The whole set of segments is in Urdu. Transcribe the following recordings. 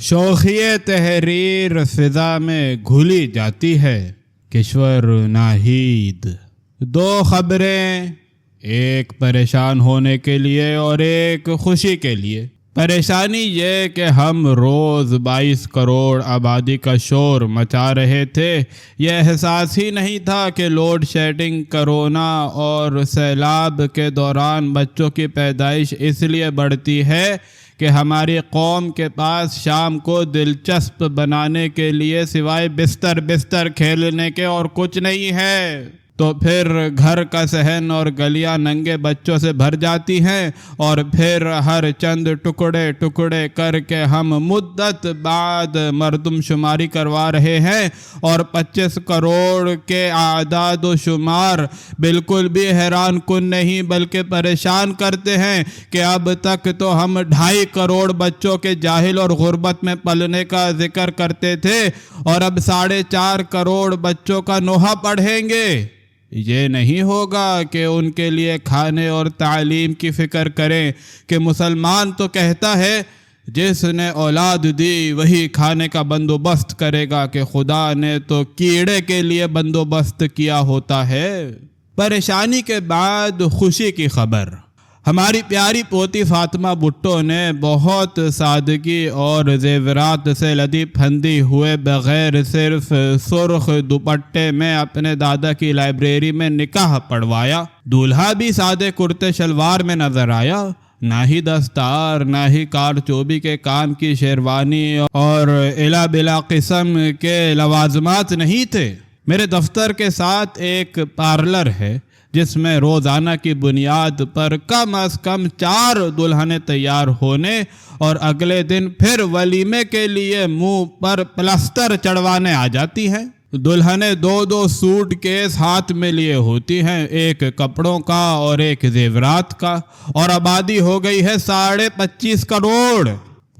شوخی تحریر فضا میں گھلی جاتی ہے، کشور ناہید۔ دو خبریں، ایک پریشان ہونے کے لیے اور ایک خوشی کے لیے۔ پریشانی یہ کہ ہم روز 22 کروڑ آبادی کا شور مچا رہے تھے، یہ احساس ہی نہیں تھا کہ لوڈ شیڈنگ، کرونا اور سیلاب کے دوران بچوں کی پیدائش اس لیے بڑھتی ہے کہ ہماری قوم کے پاس شام کو دلچسپ بنانے کے لیے سوائے بستر کھیلنے کے اور کچھ نہیں ہے۔ تو پھر گھر کا صحن اور گلیاں ننگے بچوں سے بھر جاتی ہیں، اور پھر ہر چند ٹکڑے کر کے ہم مدت بعد مردم شماری کروا رہے ہیں، اور 25 کروڑ کے اعداد و شمار بالکل بھی حیران کن نہیں بلکہ پریشان کرتے ہیں کہ اب تک تو ہم 2.5 کروڑ بچوں کے جاہل اور غربت میں پلنے کا ذکر کرتے تھے، اور اب 4.5 کروڑ بچوں کا نوحہ پڑھیں گے۔ یہ نہیں ہوگا کہ ان کے لیے کھانے اور تعلیم کی فکر کریں کہ مسلمان تو کہتا ہے جس نے اولاد دی وہی کھانے کا بندوبست کرے گا، کہ خدا نے تو کیڑے کے لیے بندوبست کیا ہوتا ہے۔ پریشانی کے بعد خوشی کی خبر۔ ہماری پیاری پوتی فاطمہ بھٹو نے بہت سادگی اور زیورات سے لدی پھندی ہوئے بغیر صرف سرخ دوپٹے میں اپنے دادا کی لائبریری میں نکاح پڑھوایا۔ دولہا بھی سادے کرتے شلوار میں نظر آیا، نہ ہی دستار، نہ ہی کارچوبی کے کام کی شیروانی اور الا بلا قسم کے لوازمات نہیں تھے۔ میرے دفتر کے ساتھ ایک پارلر ہے جس میں روزانہ کی بنیاد پر کم از کم 4 دلہنیں تیار ہونے اور اگلے دن پھر ولیمے کے لیے منہ پر پلسٹر چڑھوانے آ جاتی ہیں۔ دلہنیں 2 سوٹ کیس ہاتھ میں لیے ہوتی ہیں، ایک کپڑوں کا اور ایک زیورات کا، اور آبادی ہو گئی ہے 25.5 کروڑ۔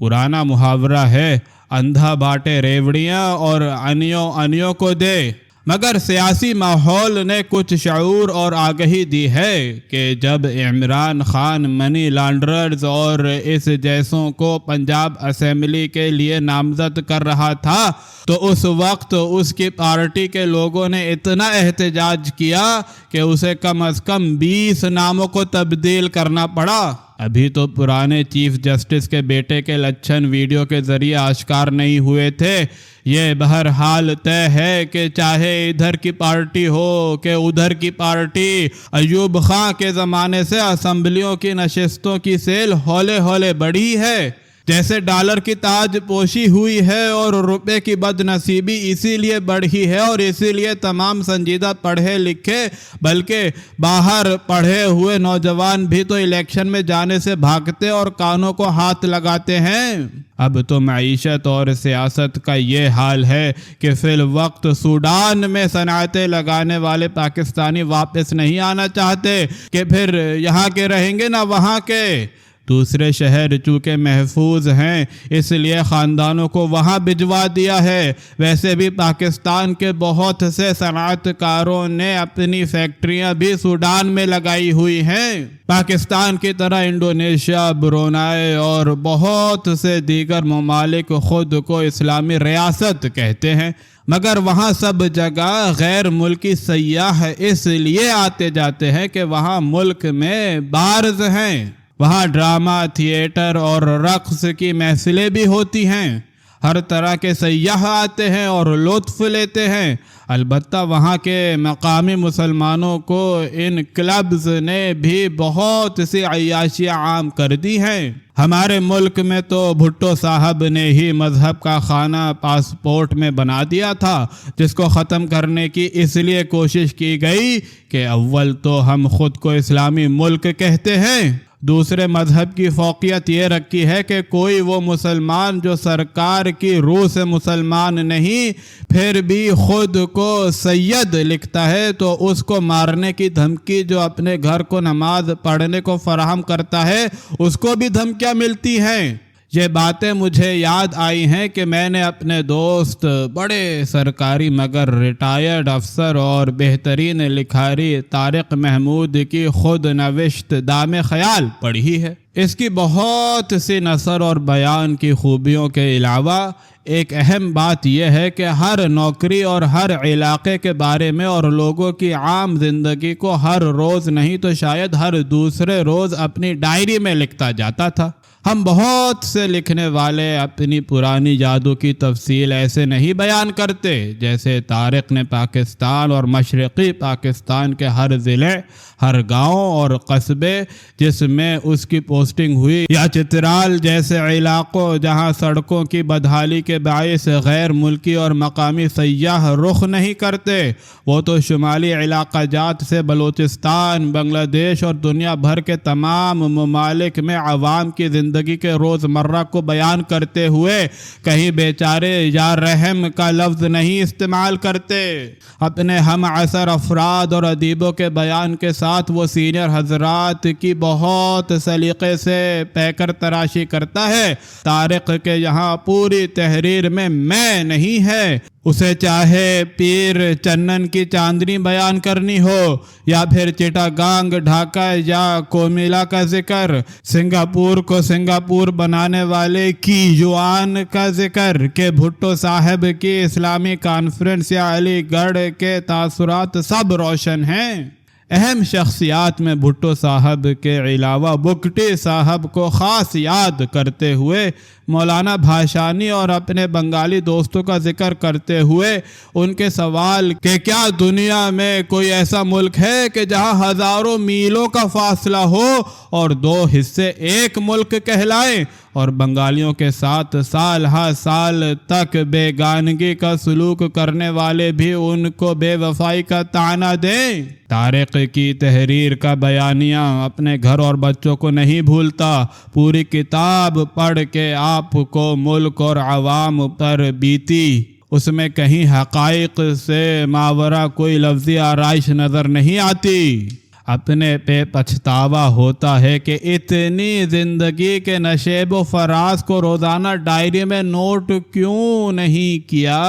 پرانا محاورہ ہے، اندھا بانٹے ریوڑیاں اور انیوں کو دے۔ مگر سیاسی ماحول نے کچھ شعور اور آگہی دی ہے کہ جب عمران خان منی لانڈررز اور اس جیسوں کو پنجاب اسمبلی کے لیے نامزد کر رہا تھا تو اس وقت اس کی پارٹی کے لوگوں نے اتنا احتجاج کیا کہ اسے کم از کم 20 ناموں کو تبدیل کرنا پڑا۔ ابھی تو پرانے چیف جسٹس کے بیٹے کے لچھن ویڈیو کے ذریعے آشکار نہیں ہوئے تھے۔ یہ بہرحال طے ہے کہ چاہے ادھر کی پارٹی ہو کہ ادھر کی پارٹی، ایوب خان کے زمانے سے اسمبلیوں کی نشستوں کی سیل ہولے بڑھی ہے۔ جیسے ڈالر کی تاج پوشی ہوئی ہے اور روپے کی بد نصیبی اسی لیے بڑھی ہے، اور اسی لیے تمام سنجیدہ پڑھے لکھے بلکہ باہر پڑھے ہوئے نوجوان بھی تو الیکشن میں جانے سے بھاگتے اور کانوں کو ہاتھ لگاتے ہیں۔ اب تو معیشت اور سیاست کا یہ حال ہے کہ فی الوقت سوڈان میں صنعتیں لگانے والے پاکستانی واپس نہیں آنا چاہتے کہ پھر یہاں کے رہیں گے نہ وہاں کے۔ دوسرے شہر چونکہ محفوظ ہیں اس لیے خاندانوں کو وہاں بھجوا دیا ہے۔ ویسے بھی پاکستان کے بہت سے صنعت کاروں نے اپنی فیکٹریاں بھی سوڈان میں لگائی ہوئی ہیں۔ پاکستان کی طرح انڈونیشیا، برونائی اور بہت سے دیگر ممالک خود کو اسلامی ریاست کہتے ہیں، مگر وہاں سب جگہ غیر ملکی سیاح اس لیے آتے جاتے ہیں کہ وہاں ملک میں بارز ہیں۔ وہاں ڈرامہ، تھیٹر اور رقص کی محفلیں بھی ہوتی ہیں۔ ہر طرح کے سیاح آتے ہیں اور لطف لیتے ہیں۔ البتہ وہاں کے مقامی مسلمانوں کو ان کلبز نے بھی بہت سی عیاشیاں عام کر دی ہیں۔ ہمارے ملک میں تو بھٹو صاحب نے ہی مذہب کا خانہ پاسپورٹ میں بنا دیا تھا، جس کو ختم کرنے کی اس لیے کوشش کی گئی کہ اول تو ہم خود کو اسلامی ملک کہتے ہیں، دوسرے مذہب کی فوقیت یہ رکھی ہے کہ کوئی وہ مسلمان جو سرکار کی روح سے مسلمان نہیں پھر بھی خود کو سید لکھتا ہے تو اس کو مارنے کی دھمکی جو اپنے گھر کو نماز پڑھنے کو فراہم کرتا ہے اس کو بھی دھمکیاں ملتی ہیں۔ یہ باتیں مجھے یاد آئی ہیں کہ میں نے اپنے دوست بڑے سرکاری مگر ریٹائرڈ افسر اور بہترین لکھاری طارق محمود کی خود نوشت دام خیال پڑھی ہے۔ اس کی بہت سی نثر اور بیان کی خوبیوں کے علاوہ ایک اہم بات یہ ہے کہ ہر نوکری اور ہر علاقے کے بارے میں اور لوگوں کی عام زندگی کو ہر روز نہیں تو شاید ہر دوسرے روز اپنی ڈائری میں لکھتا جاتا تھا۔ ہم بہت سے لکھنے والے اپنی پرانی یادوں کی تفصیل ایسے نہیں بیان کرتے جیسے طارق نے پاکستان اور مشرقی پاکستان کے ہر ضلع، ہر گاؤں اور قصبے جس میں اس کی پوسٹنگ ہوئی، یا چترال جیسے علاقوں جہاں سڑکوں کی بدحالی کے باعث غیر ملکی اور مقامی سیاح رخ نہیں کرتے، وہ تو شمالی علاقہ جات سے بلوچستان، بنگلہ دیش اور دنیا بھر کے تمام ممالک میں عوام کی زندگی کے روزمرہ کو بیان کرتے ہوئے کہیں بیچارے یا رحم کا لفظ نہیں استعمال کرتے۔ اپنے ہم عصر افراد اور ادیبوں کے بیان کے ساتھ وہ سینئر حضرات کی بہت سلیقے سے پیکر تراشی کرتا ہے۔ طارق کے یہاں پوری تحریر میں میں نہیں ہے، اسے چاہے پیر چنن کی چاندنی بیان کرنی ہو یا پھر چٹاگانگ، ڈھاکہ یا کومیلا کا ذکر، سنگاپور کو سنگاپور بنانے والے کی یوان کا ذکر، کہ بھٹو صاحب کی اسلامی کانفرنس یا علی گڑھ کے تاثرات سب روشن ہیں۔ اہم شخصیات میں بھٹو صاحب کے علاوہ بگٹی صاحب کو خاص یاد کرتے ہوئے، مولانا بھاشانی اور اپنے بنگالی دوستوں کا ذکر کرتے ہوئے ان کے سوال کہ کیا دنیا میں کوئی ایسا ملک ہے کہ جہاں ہزاروں میلوں کا فاصلہ ہو اور دو حصے ایک ملک کہلائیں، اور بنگالیوں کے ساتھ سال ہر سال تک بیگانگی کا سلوک کرنے والے بھی ان کو بے وفائی کا طعنہ دیں۔ طارق کی تحریر کا بیانیہ اپنے گھر اور بچوں کو نہیں بھولتا۔ پوری کتاب پڑھ کے آپ کو ملک اور عوام پر بیتی اس میں کہیں حقائق سے ماورا کوئی لفظی آرائش نظر نہیں آتی۔ اپنے پہ پچھتاوا ہوتا ہے کہ اتنی زندگی کے نشیب و فراز کو روزانہ ڈائری میں نوٹ کیوں نہیں کیا۔